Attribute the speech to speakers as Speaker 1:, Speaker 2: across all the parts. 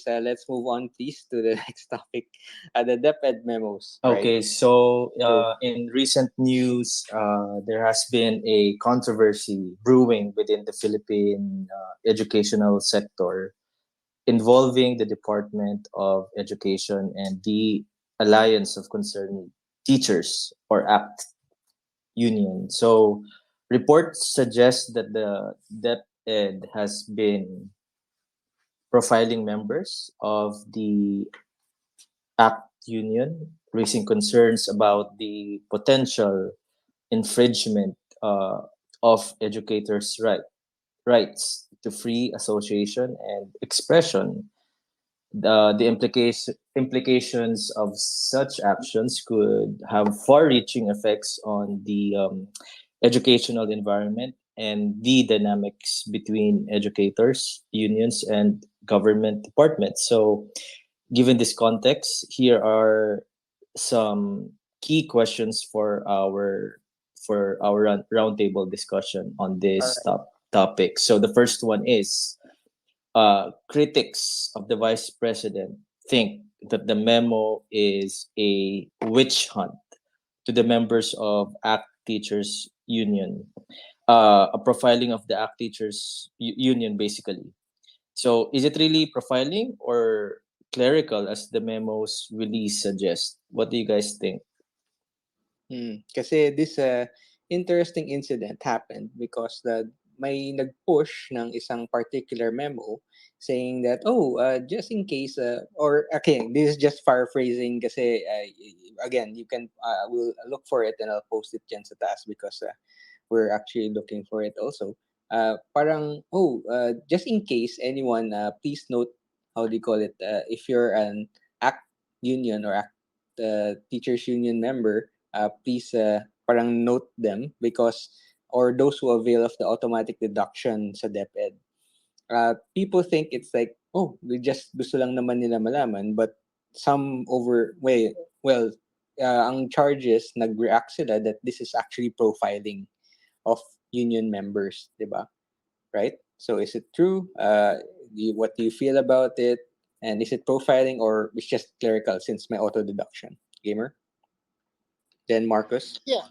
Speaker 1: let's move on, please, to the next topic, the DepEd memos, right?
Speaker 2: Okay, so
Speaker 1: So,
Speaker 2: in recent news, there has been a controversy brewing within the Philippine educational sector involving the Department of Education and the Alliance of Concerned Teachers, or ACT union. So reports suggest that the DepEd has been profiling members of the ACT union, raising concerns about the potential infringement of educators' rights to free association and expression. The implications of such actions could have far-reaching effects on the educational environment and the dynamics between educators, unions, and government departments. So, given this context, here are some key questions for our roundtable discussion on this topic. So, the first one is, critics of the vice president think that the memo is a witch hunt to the members of ACT Teachers Union, a profiling of the ACT Teachers Union, basically. So, is it really profiling or clerical, as the memo's release suggests? What do you guys think?
Speaker 1: kasi this interesting incident happened because may nag-push ng isang particular memo saying that, just in case, or okay, this is just paraphrasing kasi, again, you can, we'll look for it and I'll post it dyan sa taas because we're actually looking for it also. Parang, just in case anyone, please note, how do you call it, if you're an ACT union or ACT teachers union member, please parang note them because, or those who avail of the automatic deduction sa DepEd. People think it's like, we just gusto lang naman nila malaman, but some ang charges nag-react sila that this is actually profiling of union members, di ba? Right? So is it true? What do you feel about it? And is it profiling or it's just clerical since may auto deduction? Gamer? Then Marcus?
Speaker 3: Yeah.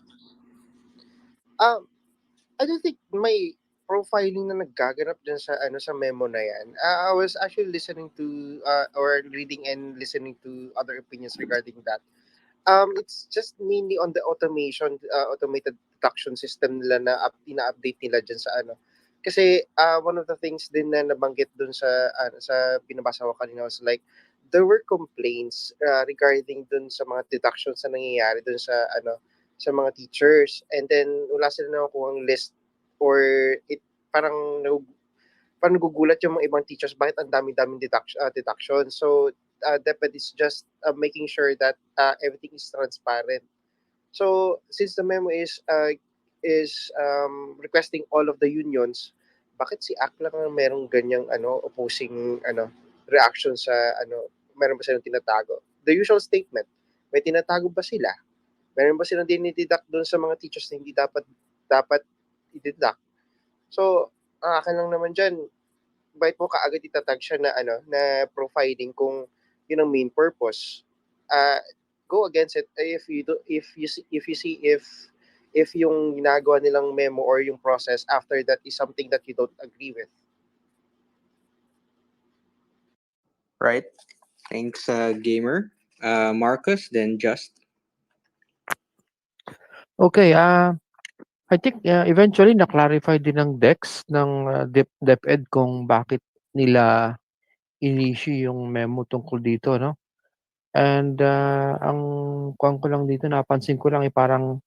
Speaker 3: Um, I don't think may profiling na naggaganap dyan sa memo na yan. I was actually listening to or reading and listening to other opinions regarding that. It's just mainly on the automated deduction system nila na ina-update nila dyan sa ano. Kasi one of the things din na nabanggit dun sa binabasa ko kanina was like there were complaints regarding dun sa mga deductions na nangyayari dun sa mga teachers, and then wala sila nakukuha ang list, or it parang parang nagugulat yung mga ibang teachers bakit ang daming deduction. So DepEd is just making sure that everything is transparent. So since the memo is requesting all of the unions, bakit si ACT lang ang merong ganyang opposing reaction sa meron ba silang tinatago? The usual statement, may tinatago ba sila? Meron ba silang dinideduct doon sa mga teachers na hindi dapat i-deduct? So, akin lang naman dyan, bakit mo kaagad itatag siya na profiling kung yun ang main purpose? Go against it if you see if yung ginagawa nilang memo or yung process after that is something that you don't agree with.
Speaker 1: Right. Thanks, Gamer. Marcus, then Just.
Speaker 4: Okay, I think eventually na-clarify din ng DEX ng DepEd kung bakit nila in-issue yung memo tungkol dito, no? And ang kuwan ko lang dito, napansin ko lang parang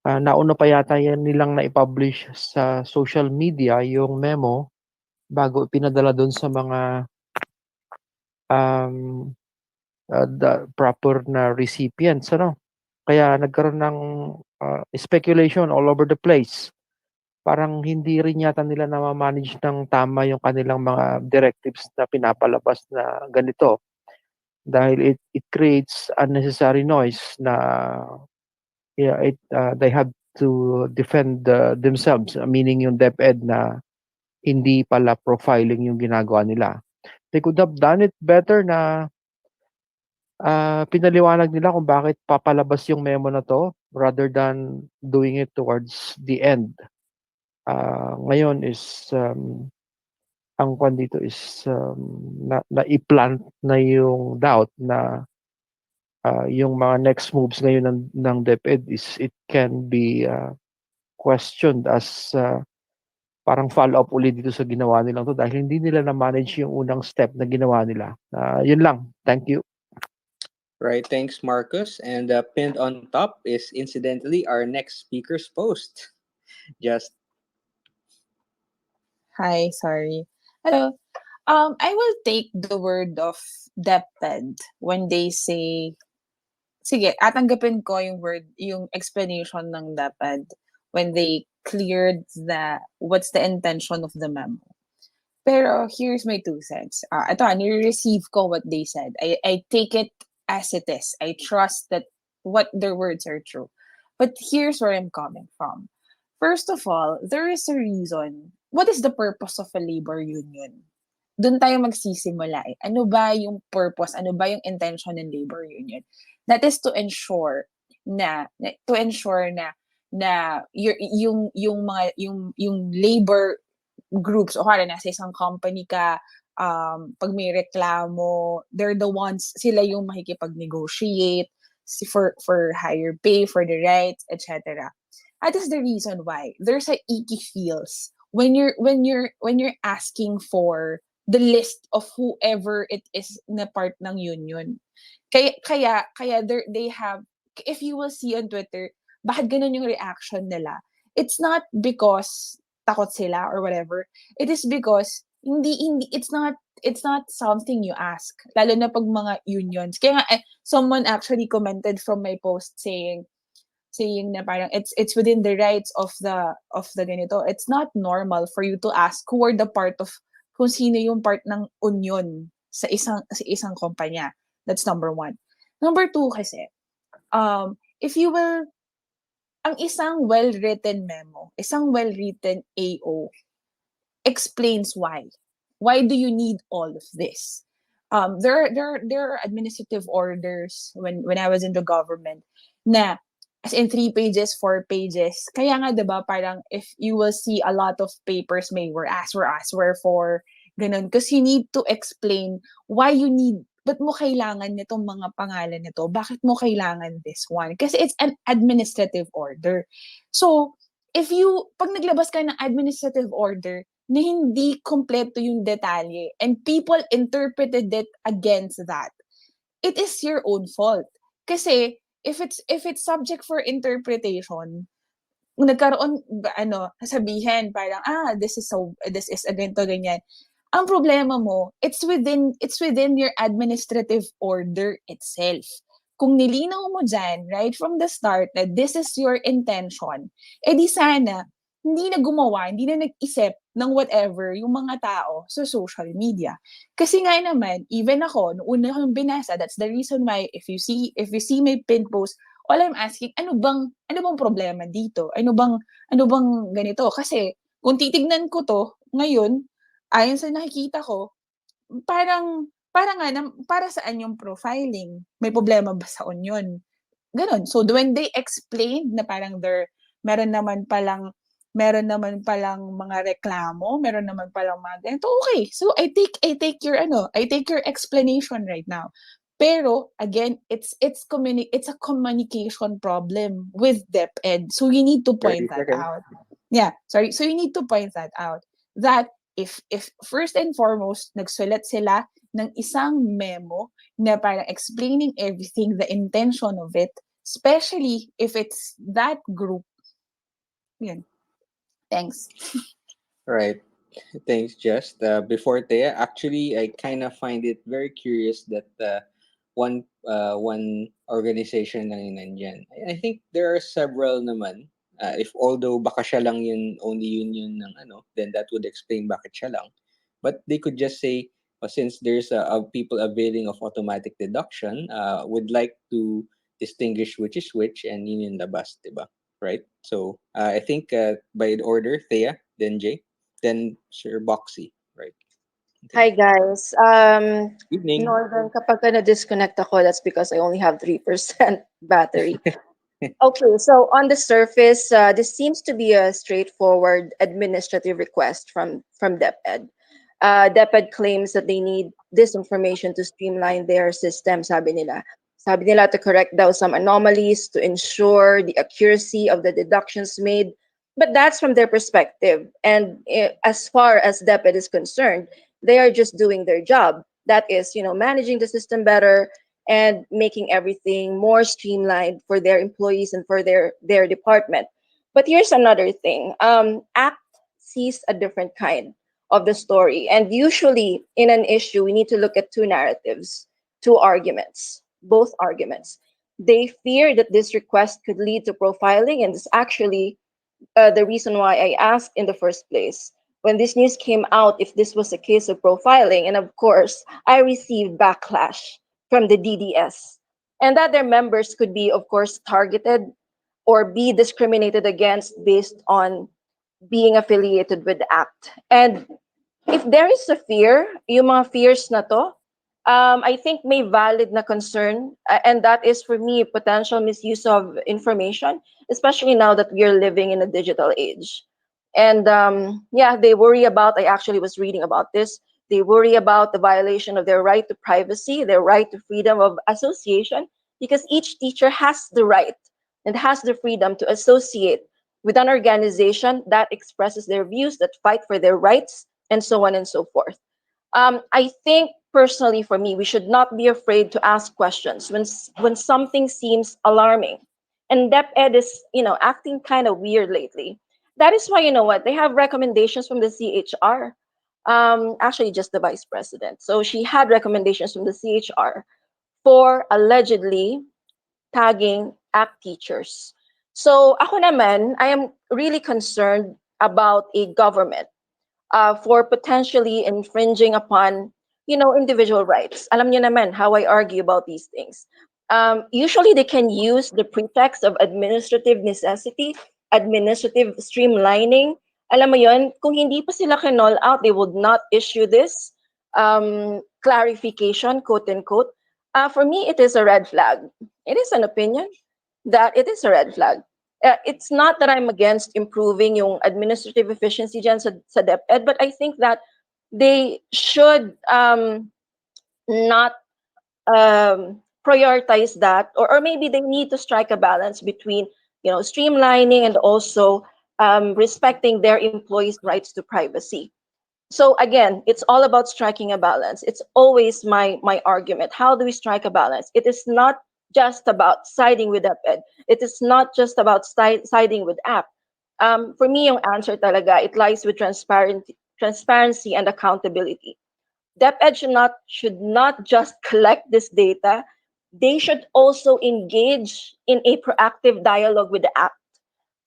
Speaker 4: nauna pa yata yan nilang na-publish sa social media yung memo bago ipinadala doon sa mga the proper na recipients, ano? Kaya nagkaroon ng speculation all over the place. Parang hindi rin yata nila na-manage ng tama yung kanilang mga directives na pinapalabas na ganito. Dahil it creates unnecessary noise na they have to defend themselves, meaning yung DepEd na hindi pala profiling yung ginagawa nila. They could have done it better na pinaliwanag nila kung bakit papalabas yung memo na 'to rather than doing it towards the end. Ngayon is, ang kuwan dito is, nai-plant na yung doubt na, yung mga next moves ngayon ng DepEd is it can be, questioned as, parang follow-up uli dito sa ginawa nilang 'to dahil hindi nila na-manage yung unang step na ginawa nila. Yun lang. Thank you.
Speaker 1: Right, thanks, Marcus. And pinned on top is incidentally our next speaker's post. Just
Speaker 5: Hi, sorry. Hello. I will take the word of DepEd when they say, sige, tatanggapin ko yung word, yung explanation ng DepEd when they cleared what's the intention of the memo. Pero here's my 2 cents. Ito, nire-receive ko what they said. I take it as it is. I trust that what their words are true. But here's where I'm coming from. First of all, there is a reason. What is the purpose of a labor union? Doon tayo magsisimula eh. Ano ba yung purpose? Ano ba yung intention ng labor union? That is to ensure na yung labor groups o kaya nasa isang company ka, pag may reklamo, they're the ones, sila yung makikipag-negotiate for higher pay, for the rights, etc. That is the reason why there's a icky feels when you're asking for the list of whoever it is na part ng union. Kaya they have, if you will see on Twitter, bakit ganun yung reaction nila? It's not because takot sila or whatever. It is because hindi it's not something you ask. Lalo na pag mga unions. Kaya nga someone actually commented from my post saying na parang it's within the rights of the ganito. It's not normal for you to ask who are the part of kung sino yung part ng union sa isang kumpanya. That's number 1. Number 2 kasi, if you will, ang isang well-written memo, isang well-written AO explains why. Why do you need all of this? There are administrative orders when I was in the government na as in 3 pages, 4 pages. Kaya nga 'di ba parang if you will see a lot of papers may wherefore, ganun. Because you need to explain why you need, ba't mo kailangan nitong mga pangalan nito? Bakit mo kailangan this one? Kasi it's an administrative order. So, pag naglabas ka ng administrative order na hindi kompleto yung detalye and people interpreted it against that, it is your own fault. Kasi if it's subject for interpretation, nagkaroon sabihin parang this is a ganito ganyan. Ang problema mo, it's within your administrative order itself. Kung nilinaw mo dyan, right from the start, na this is your intention, edi sana, hindi na nag-isip ng whatever yung mga tao sa social media. Kasi nga naman, even ako, noong una kong binasa, that's the reason why if you see my pin post, all I'm asking, ano bang problema dito? Ano bang ganito? Kasi kung titignan ko to ngayon, ayon sa nakikita ko, para saan yung profiling? May problema ba sa union? Ganon. So when they explained na parang meron naman palang mga reklamo, meron naman palang mga ganito, okay. So I take your explanation right now. Pero again, it's a communication problem with DepEd. So you need to
Speaker 1: 30
Speaker 5: point that
Speaker 1: seconds.
Speaker 5: out. Yeah, sorry. So you need to point that out. That if first and foremost nagsulat sila ng isang memo na parang explaining everything, the intention of it, especially if it's that group. Yun. Thanks.
Speaker 1: Right. Thanks, Just. Before Thea, actually, I kind of find it very curious that one organization lang yung nandyan. I think there are several naman. If although baka siya lang yung only union ng then that would explain bakit siya lang. But they could just say, since there's people availing of automatic deduction, would like to distinguish which is which and yun yung labas, diba? Right? So I think by order, Thea, then Jay, then Sir Boxy, right? Okay.
Speaker 6: Hi guys.
Speaker 1: Evening.
Speaker 6: Northern, kapag ka na-disconnect ako, that's because I only have 3% battery. Okay, so on the surface, this seems to be a straightforward administrative request from DepEd. DepEd claims that they need this information to streamline their system, sabi nila. Sabi nila to correct daw some anomalies, to ensure the accuracy of the deductions made. But that's from their perspective. And as far as DepEd is concerned, they are just doing their job. That is, managing the system better, and making everything more streamlined for their employees and for their department. But here's another thing. ACT sees a different kind of the story. And usually in an issue, we need to look at two narratives, two arguments, both arguments. They fear that this request could lead to profiling, and it's actually the reason why I asked in the first place. When this news came out, if this was a case of profiling, and of course, I received backlash from the DDS, and that their members could be, of course, targeted or be discriminated against based on being affiliated with the act. And if there is a fear, yung mga fears na to, I think may valid na concern, and that is for me potential misuse of information, especially now that we are living in a digital age. And yeah, they worry about. I actually was reading about this. They worry about the violation of their right to privacy, their right to freedom of association, because each teacher has the right and has the freedom to associate with an organization that expresses their views, that fight for their rights, and so on and so forth. I think personally for me, we should not be afraid to ask questions when something seems alarming. And DepEd is, acting kind of weird lately. That is why, you know what, they have recommendations from the CHR. Actually, just the vice president. So she had recommendations from the CHR for allegedly tagging ACT teachers. So ako naman, I am really concerned about a government for potentially infringing upon, individual rights. Alam niyo naman how I argue about these things. Usually they can use the pretext of administrative necessity, administrative streamlining. Alam mo yon, kung hindi pa sila kinall out, they would not issue this clarification, quote unquote. For me, it is a red flag. It is an opinion that it is a red flag. It's not that I'm against improving yung administrative efficiency dyan sa DepEd, but I think that they should not prioritize that, or maybe they need to strike a balance between, streamlining and also respecting their employees' rights to privacy. So again, it's all about striking a balance. It's always my argument. How do we strike a balance? It is not just about siding with DepEd. It is not just about siding with app. For me, yung answer talaga, it lies with transparency and accountability. DepEd should not just collect this data. They should also engage in a proactive dialogue with the app.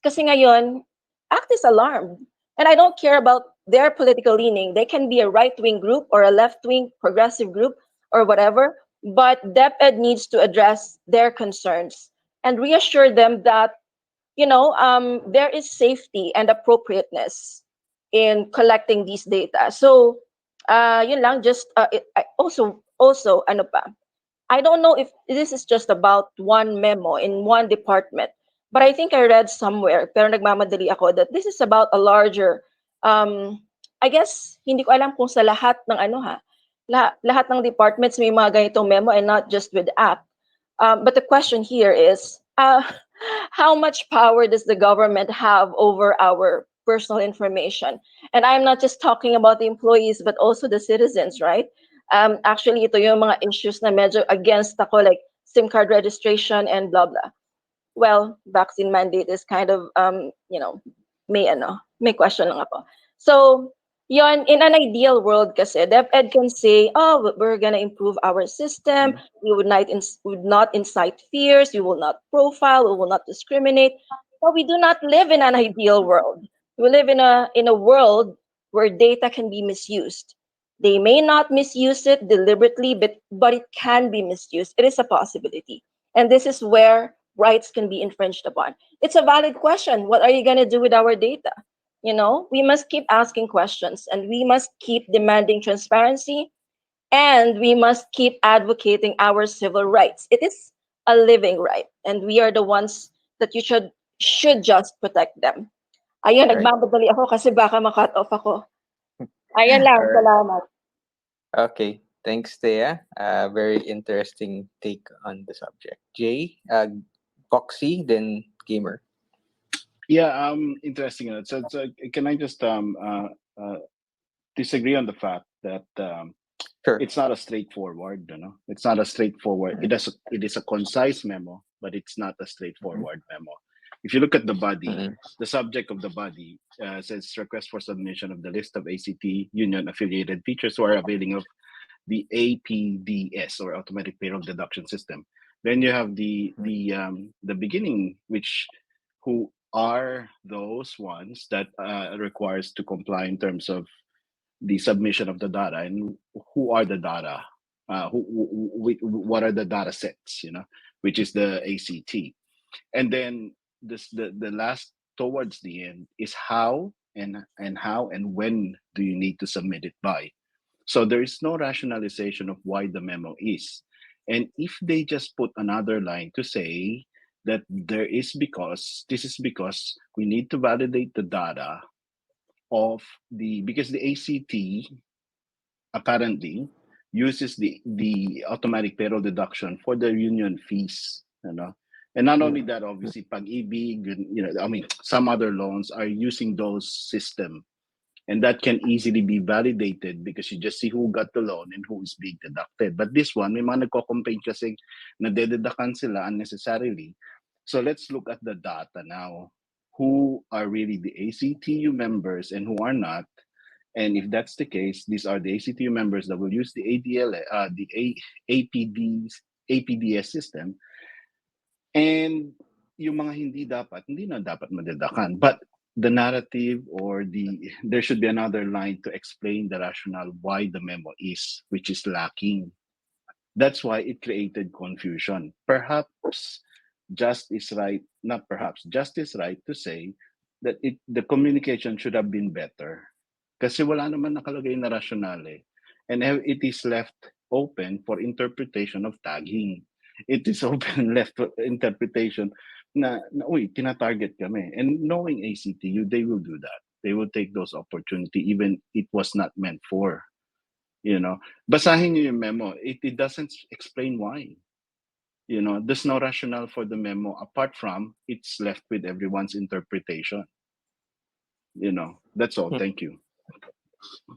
Speaker 6: Kasi ngayon, ACT is alarmed. And I don't care about their political leaning. They can be a right-wing group or a left-wing progressive group or whatever. But DepEd needs to address their concerns and reassure them that, there is safety and appropriateness in collecting these data. So, yun lang, just also, ano pa, I don't know if this is just about one memo in one department, but I think I read somewhere, pero nagmamadali ako, that this is about a larger, I guess, hindi ko alam kung sa lahat ng lahat ng departments may mga ganitong memo and not just with app. But the question here is, how much power does the government have over our personal information? And I'm not just talking about the employees, but also the citizens, right? Actually, ito yung mga issues na medyo against ako, like SIM card registration and blah, blah. Well, vaccine mandate is kind of, may question lang ako. So, yon, in an ideal world kasi, DepEd can say, oh, we're gonna improve our system, we would not incite fears, we will not profile, we will not discriminate. But we do not live in an ideal world. We live in a world where data can be misused. They may not misuse it deliberately, but it can be misused. It is a possibility. And this is where rights can be infringed upon. It's a valid question. What are you going to do with our data? We must keep asking questions, and we must keep demanding transparency, and we must keep advocating our civil rights. It is a living right, and we are the ones that you should just protect them. Ayun,
Speaker 1: Right.
Speaker 6: nagmamadali ako kasi baka ma-cut off ako. Ayan lang,
Speaker 1: All right.
Speaker 6: salamat.
Speaker 1: Okay. Thanks, Thea. Very interesting take on the subject. Jay, Foxy, then Gamer.
Speaker 7: Yeah, interesting. So can I just disagree on the fact that
Speaker 1: Sure.
Speaker 7: it's not a straightforward, it's not a straightforward. It is a concise memo, but it's not a straightforward memo. If you look at the body,
Speaker 1: Mm-mm.
Speaker 7: the subject of the body says request for submission of the list of ACT union affiliated teachers who are availing of the APDS, or automatic payroll deduction system. Then you have the beginning, which who are those ones that requires to comply in terms of the submission of the data, and who are the data, what are the data sets, which is the ACT. And then the last towards the end is how, and when do you need to submit it by. So there is no rationalization of why the memo is. And if they just put another line to say that this is because we need to validate the data of because the ACT apparently uses the automatic payroll deduction for their union fees. And not only that, obviously, Pag-ibig, I mean, some other loans are using those system, and that can easily be validated because you just see who got the loan and who is being deducted. But this one, may mga nagko-complain kasi nadededuction sila unnecessarily. So let's look at the data now. Who are really the ACTU members and who are not? And if that's the case, these are the ACTU members that will use the APDS system. And yung mga hindi na dapat madedakan. But the narrative, or there should be another line to explain the rationale why the memo is, which is lacking. That's why it created confusion. Perhaps just is right, not perhaps, just is right to say that the communication should have been better. Kasi wala naman nakalagay na rationale. And it is left open for interpretation of tagging. It is open left for interpretation na uy, tina-target kami. And knowing ACTU, they will do that. They will take those opportunity even it was not meant for. Basahin niyo yung memo. It doesn't explain why. There's no rationale for the memo apart from it's left with everyone's interpretation. That's all. Thank you.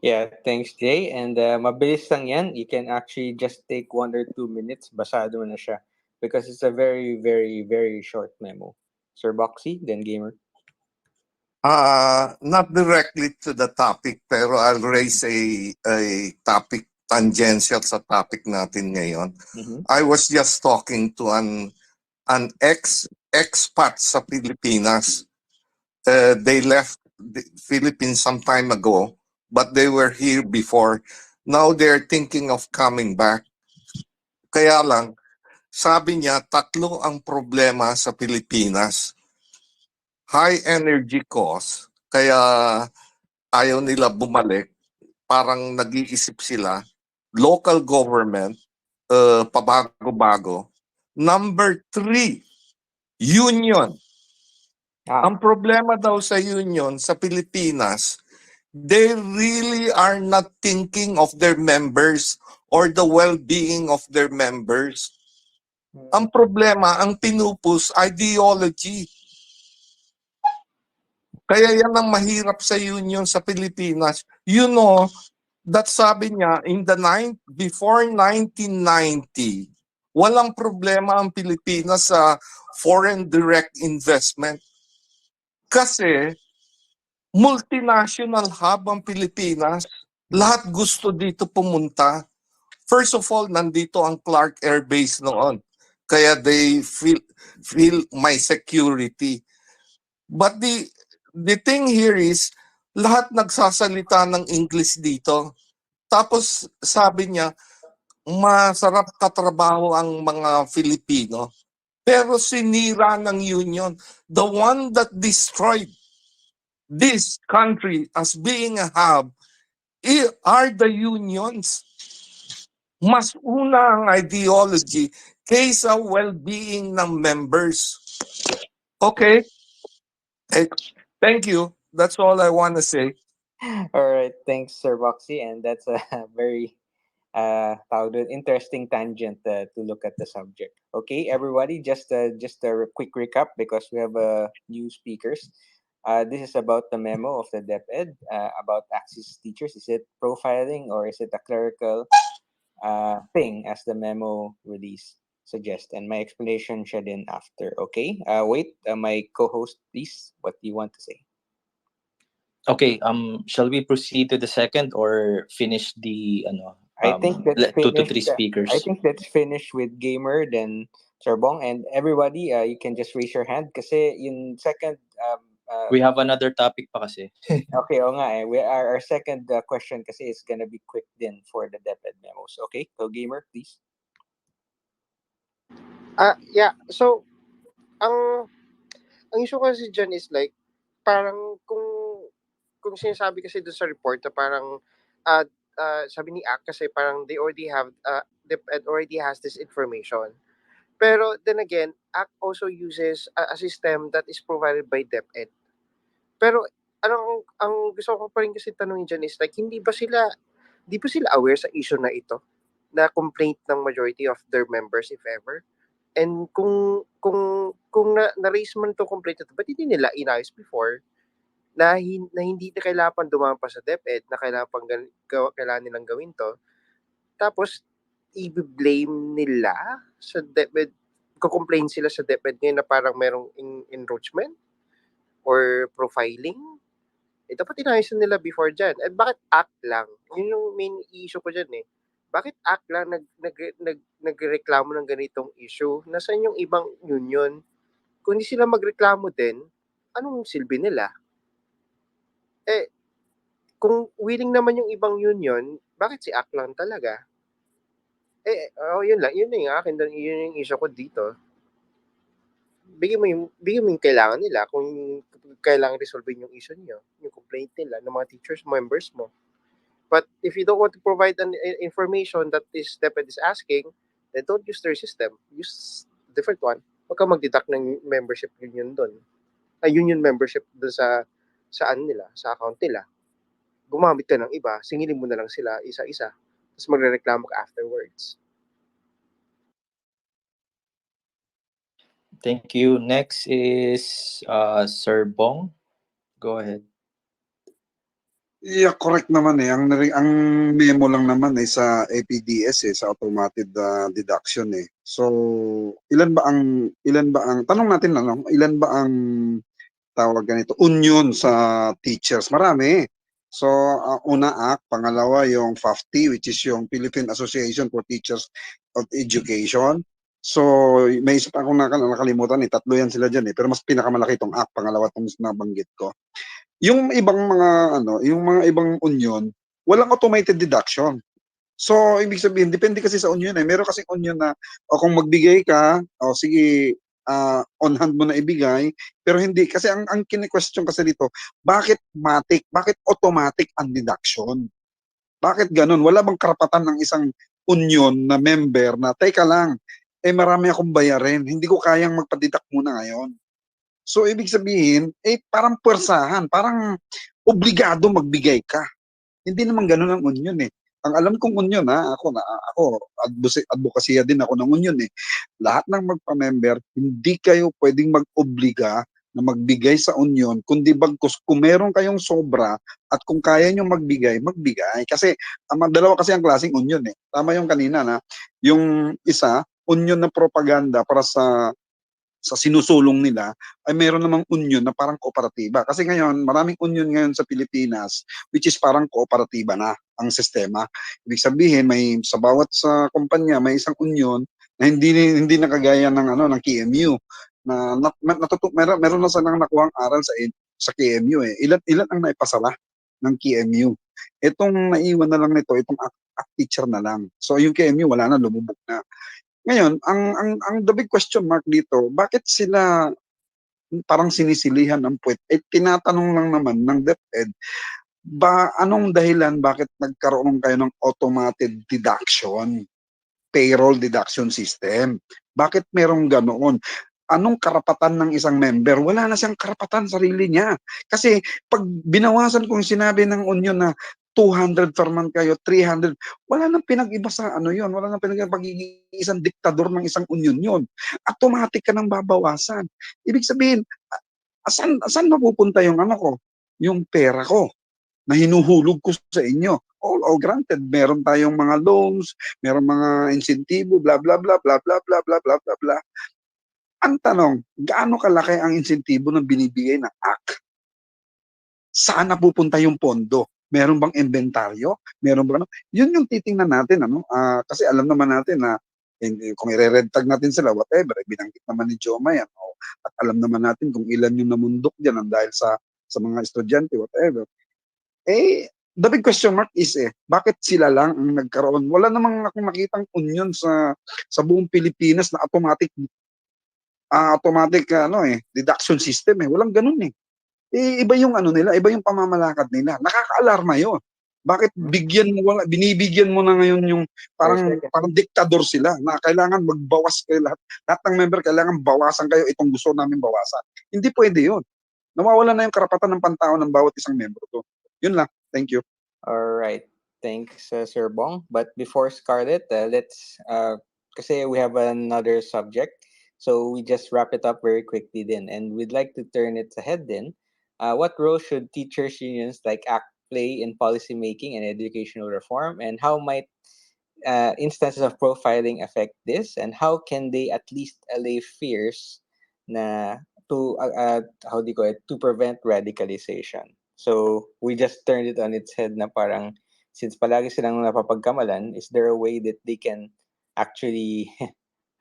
Speaker 1: Yeah, thanks, Jay. And mabilis lang yan. You can actually just take 1 or 2 minutes. Basado na siya. Because it's a very, very, very short memo. Sir Boxy, then Gamer.
Speaker 8: Not directly to the topic, pero I'll raise a topic tangential sa topic natin ngayon.
Speaker 1: Mm-hmm.
Speaker 8: I was just talking to an expat sa Pilipinas. They left the Philippines some time ago, but they were here before. Now they're thinking of coming back. Kaya lang, sabi niya, 3 ang problema sa Pilipinas. High energy cost, kaya ayaw nila bumalik. Parang nag-iisip sila. Local government, pabago-bago. Number 3, union. Ang problema daw sa union sa Pilipinas, they really are not thinking of their members or the well-being of their members. Ang problema, ang pinupus, ideology. Kaya yan ang mahirap sa union sa Pilipinas. That sabi niya, before 1990, walang problema ang Pilipinas sa foreign direct investment. Kasi multinational hub ang Pilipinas. Lahat gusto dito pumunta. First of all, nandito ang Clark Air Base noon. Kaya they feel my security. But the thing here is, lahat nagsasalita ng English dito. Tapos sabi niya, masarap katrabaho ang mga Filipino. Pero sinira ng union. The one that destroyed this country as being a hub are the unions. Mas una ang ideology kaysa well-being ng members. Okay? Eh, thank you. That's all I want to say.
Speaker 1: All right, thanks, Sir Boxy, and that's a very tawag doon, interesting tangent to look at the subject. Okay, everybody, just a quick recap because we have new speakers. This is about the memo of the DepEd about Axis teachers. Is it profiling or is it a clerical thing, as the memo release suggests? And my explanation should in after. Okay, wait, my co-host, please. What do you want to say?
Speaker 2: Okay, shall we proceed to the second or finish the
Speaker 1: I think let's
Speaker 2: 2 to 3
Speaker 1: finish. I
Speaker 2: speakers?
Speaker 1: think let's finish with Gamer, then Sorbong, and everybody. You can just raise your hand kasi yung second.
Speaker 2: We have another topic pa kasi.
Speaker 1: Okay, o nga eh. Our second question kasi is gonna be quick din for the DepEd memos. Okay, so Gamer, please.
Speaker 3: Yeah. So, ang ang issue kasi dyan is like, parang kung sinasabi kasi doon sa report na parang, uh, sabi ni ACT kasi parang they already have, DepEd already has this information. Pero then again, ACT also uses a system that is provided by DepEd. Pero ang gusto ko pa rin kasi tanungin dyan is like, di ba sila aware sa issue na ito? Na complaint ng majority of their members if ever? And kung na-raise man itong complaint ito, ba't hindi nila inayos before na hindi na kailangan pang dumaan pa sa DepEd, na kailangan nilang gawin to? Tapos, i-blame nila sa DepEd, ko-complain sila sa DepEd ngayon na parang merong encroachment or profiling. Dapat inayos na nila before dyan. Bakit act lang? Yun yung main issue ko dyan eh. Bakit act lang nagreklamo ng ganitong issue? Nasaan yung ibang union? Kung hindi sila magreklamo din, anong silbi nila? Kung willing naman yung ibang union, bakit si act lang talaga? Yun lang. Yun yung akin. Yun yung issue ko dito. Bigyan mo yung kailangan nila kung kailangan resolvein yung issue niyo, yung complaint nila ng mga teachers, members mo. But if you don't want to provide an information that is DepEd is asking, then don't use their system. Use a different one. Huwag ka mag-deduct ng membership union doon. Union membership doon sa nila, sa account nila. Gumamit ka ng iba, singilin mo na lang sila isa-isa. Tapos magrereklamo ka afterwards.
Speaker 2: Thank you. Next is Sir Bong. Go ahead.
Speaker 9: Yeah, correct naman eh. Ang memo lang naman eh sa APDS eh, sa automated deduction eh. So, ilan ba ang tanong natin lang, ilan ba ang tawag ganito, union sa teachers? Marami. So, una ACT, pangalawa yung FAFT, which is yung Philippine Association for Teachers of Education. So, may isa pa akong nakalimutan eh, tatlo yan sila dyan eh, pero mas pinakamalaki itong ACT, pangalawa itong nabanggit ko. Yung ibang ibang union, walang automated deduction. So, ibig sabihin, depende kasi sa union eh. Meron kasi union na, kung magbigay ka, sige, on hand mo na ibigay, pero hindi. Kasi ang kine-question kasi dito, bakit matic? Bakit automatic ang deduction? Bakit ganun? Wala bang karapatan ng isang union na member na, teka lang, marami akong bayarin, hindi ko kayang magpa-deduct muna ngayon. So, ibig sabihin, parang puwersahan, parang obligado magbigay ka. Hindi naman ganun ang union eh. Ang alam kong union ako advokasya din ako ng union eh. Lahat ng magpa-member, hindi kayo pwedeng mag-obliga na magbigay sa union, kundi bagkus kung meron kayong sobra at kung kaya nyo magbigay, magbigay. Kasi dalawa kasi ang klaseng union eh. Tama yung kanina na, yung isa, union na propaganda para sa sinusulong nila, ay meron namang union na parang kooperatiba. Kasi ngayon, maraming union ngayon sa Pilipinas which is parang kooperatiba na ang sistema. Ibig sabihin, sa bawat sa kumpanya may isang union na hindi nakagaya ng ng KMU na meron na silang nakuhang aral sa KMU eh. Ilan ang naipasala ng KMU. Itong naiwan na lang nito, itong act teacher na lang. So yung KMU wala na, lumubog na. Ngayon, ang the big question mark dito, bakit sila parang sinisilihan ang puwet. Eh, tinatanong lang naman ng DepEd, anong dahilan bakit nagkaroon kayo ng automated deduction, payroll deduction system? Bakit merong ganoon? Anong karapatan ng isang member? Wala na siyang karapatan, sarili niya. Kasi 'pag binawasan kung sinabi ng union na 200 per month kayo, 300, wala ng pinag-iba sa ano yun, wala ng pinag-iba pagiging isang diktador ng isang union yun. Automatic ka ng babawasan. Ibig sabihin, saan mapupunta yung ano ko, yung pera ko na hinuhulog ko sa inyo? Oh, granted, meron tayong mga loans, meron mga insentibo, bla bla bla bla bla bla bla bla bla bla. Ang tanong, gaano kalaki ang insentibo ng binibigay ng ACT? Saan napupunta yung pondo? Meron bang inventaryo? Meron bang ano? Yun yung titingnan natin, ano? Kasi alam naman natin na kung i-red tag natin sila, whatever, binanggit naman ni Joma yan. At alam naman natin kung ilan yung namundok dyan dahil sa mga estudyante, whatever. Eh, the big question mark is bakit sila lang ang nagkaroon? Wala namang akong nakitang union sa buong Pilipinas na automatic deduction system Walang ganun iba yung ano nila, iba yung pamamalakad nila. Nakakaalarma 'yon. Bakit binibigyan mo na ngayon yung parang diktador sila na kailangan magbawas kayo lahat. Lahat ng member kailangan bawasan kayo itong gusto namin bawasan. Hindi pwede 'yon. Nawawalan na yung karapatan ng pantao ng bawat isang member to. Yun lang. Thank you.
Speaker 1: All right. Thanks, Sir Bong. But before Scarlett, let's kasi we have another subject, so we just wrap it up very quickly then, and we'd like to turn it ahead then. What role should teachers unions like ACT play in policy making and educational reform, and how might instances of profiling affect this, and how can they at least allay fears na how do you call it, to prevent radicalization? So we just turned it on its head na parang since palagi silang napapagkamalan, is there a way that they can actually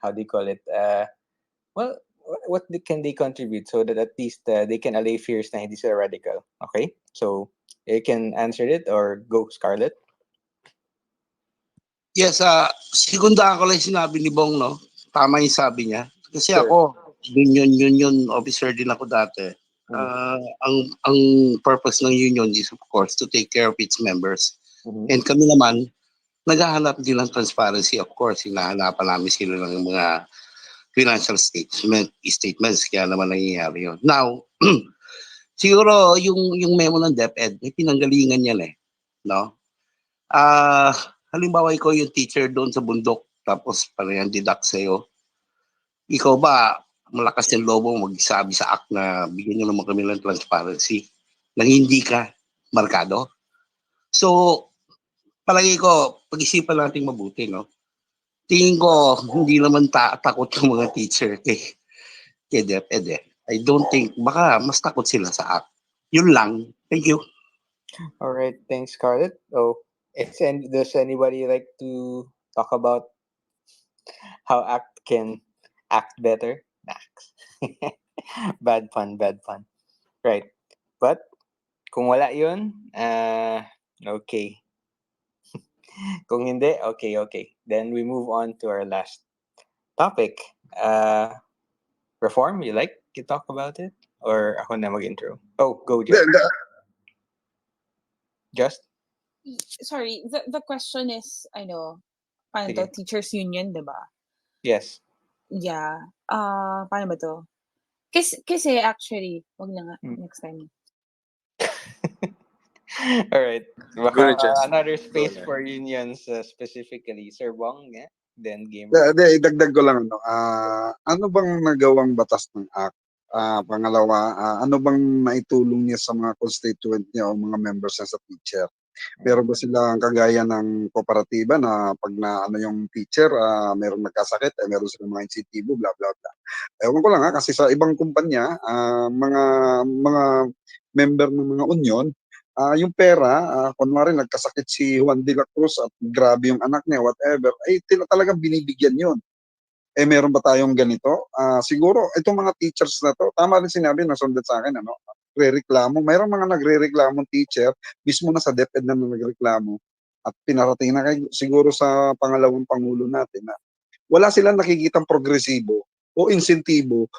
Speaker 1: how do you call it, well, can they contribute so that at least they can allay fears na hindi sila radical? Okay, so you can answer it or go, Scarlett.
Speaker 10: Yes, segunda ko lang sinabi ni Bong, no? Tama yung sabi niya. Kasi
Speaker 1: Sure.
Speaker 10: ako, union officer din ako dati. Ang purpose ng union is of course to take care of its members. And kami naman, naghahanap din ng transparency, of course. Hinahanapan namin sila ng mga financial statements. Kaya naman nangyayari yun. Now, siguro yung memo ng DepEd, may pinanggalingan yan no? Halimbawa ikaw yung teacher doon sa bundok, tapos parang deduct sa'yo. Ikaw ba, malakas yung lobo magsabi sa ACT na bigyan nyo naman kami ng transparency nang hindi ka markado? So, palagi ko, pag-isipan natin mabuti, no? Tingin ko, hindi naman takot yung mga teacher kay DepEd I don't think, baka mas takot sila sa ACT. Yun lang. Thank you.
Speaker 1: All right, thanks, Scarlett. Does anybody like to talk about how ACT can act better? Bad pun. Right. But kung wala yun, okay. Kung hindi, okay. Then we move on to our last topic. Reform, you like to talk about it? Or ako na mag-intro? Oh, go, Just. Just?
Speaker 5: Sorry, the question is, paano to?
Speaker 1: Sige.
Speaker 5: Teachers union, diba?
Speaker 1: Yes.
Speaker 5: Yeah. Paano ba to? Kasi actually, wag na nga, next time.
Speaker 1: All right.
Speaker 2: Go, Just.
Speaker 1: Another space
Speaker 2: Go,
Speaker 1: for unions specifically. Sir Bong, then Gamer.
Speaker 9: Idagdag ko lang ano bang nagawang batas ng ACT? Pangalawa, ano bang naitulong niya sa mga constituent niya o mga members niya sa teacher? Meron ba silang kagaya ng kooperatiba na pag na ano yung teacher, meron nagkasakit, meron silang mga insentibo, bla bla bla. Ewan ko lang kasi sa ibang kumpanya, mga member ng mga union, yung pera, kunwari nagkasakit si Juan de la Cruz at grabe yung anak niya, whatever, talagang binibigyan yun. Meron ba tayong ganito? Siguro, itong mga teachers na to, tama rin sinabi, nasundan sa akin, rereklamo. Mayroong mga nagrereklamong teacher, mismo na sa DepEd na nagreklamo, at pinarating na siguro sa pangalawang pangulo natin na wala silang nakikitang progresibo o insentibo